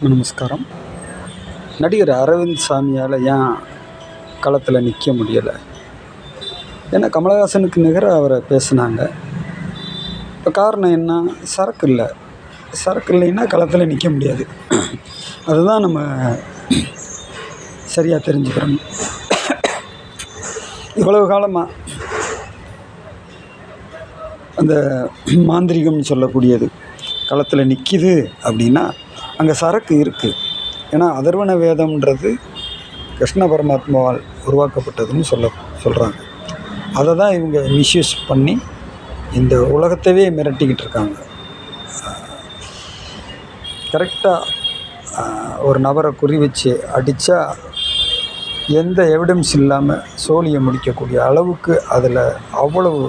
நமஸ்காரம். நடிகர் அரவிந்த் சாமியால் ஏன் களத்தில் நிற்க முடியலை? ஏன்னா கமலஹாசனுக்கு நிகராக அவரை பேசுனாங்க. இப்போ காரணம் என்ன? சரக்கு இல்லை. சரக்கு இல்லைன்னா களத்தில் நிற்க முடியாது. அதுதான் நம்ம சரியாக தெரிஞ்சுக்கிறோம். இவ்வளவு காலமாக அந்த மாந்திரிகம்னு சொல்லக்கூடியது களத்தில் நிற்கிது அப்படின்னா அங்கே சரக்கு இருக்குது. ஏன்னா அதர்வண வேதம்ன்றது கிருஷ்ண பரமாத்மாவால் உருவாக்கப்பட்டதுன்னு சொல்கிறாங்க. அதை தான் இவங்க மிஸ்யூஸ் பண்ணி இந்த உலகத்தவே மிரட்டிக்கிட்டு இருக்காங்க. கரெக்டாக ஒரு நபரை குறி வச்சு அடித்தா எந்த எவிடன்ஸ் இல்லாமல் சோழியை முடிக்கக்கூடிய அளவுக்கு அதில் அவ்வளவு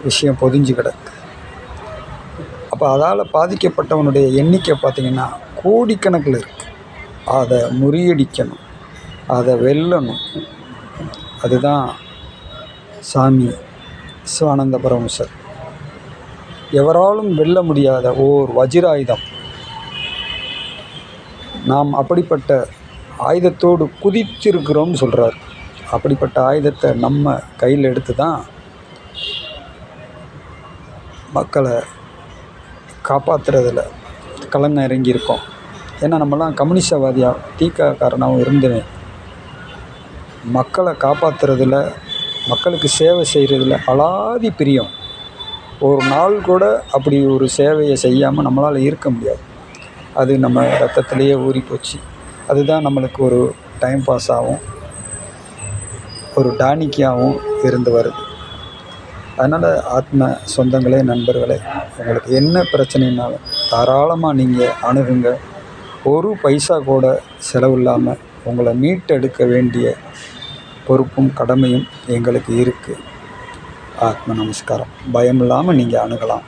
விஷயம் பொதிஞ்சு கிடக்கு. அப்போ அதால் பாதிக்கப்பட்டவனுடைய எண்ணிக்கை பார்த்திங்கன்னா கோடிக்கணக்கில் இருக்குது. அதை முறியடிக்கணும், அதை வெல்லணும். அதுதான் சாமி சிவானந்த பரமஹம்சர் எவராலும் வெல்ல முடியாத ஓர் வஜ்ராயுதம். நாம் அப்படிப்பட்ட ஆயுதத்தோடு குதித்திருக்கிறோம்னு சொல்கிறார். அப்படிப்பட்ட ஆயுதத்தை நம்ம கையில் எடுத்து தான் மக்களை காப்பாற்றுறதில் களம் இறங்கியிருக்கோம். ஏன்னா நம்மலாம் கம்யூனிஸ்டவாதியாக தீக்காரனாகவும் இருந்தேன். மக்களை காப்பாற்றுறதில், மக்களுக்கு சேவை செய்கிறதுல அலாதி பிரியம். ஒரு நாள் கூட அப்படி ஒரு சேவையை செய்யாமல் நம்மளால் இருக்க முடியாது. அது நம்ம ரத்தத்திலேயே ஊறி போச்சு. அதுதான் நம்மளுக்கு ஒரு டைம் பாஸ் ஆகும், ஒரு டானிக்காகவும் இருந்து வருது. அதனால் ஆத்ம சொந்தங்களே, நண்பர்களே, உங்களுக்கு என்ன பிரச்சனைனாலும் தாராளமாக நீங்கள் அணுகுங்க. ஒரு பைசா கூட செலவில்லாமல் உங்களை மீட்டெடுக்க வேண்டிய பொறுப்பும் கடமையும் எங்களுக்கு இருக்குது. ஆத்ம நமஸ்காரம். பயம் இல்லாமல் நீங்கள் அணுகலாம்.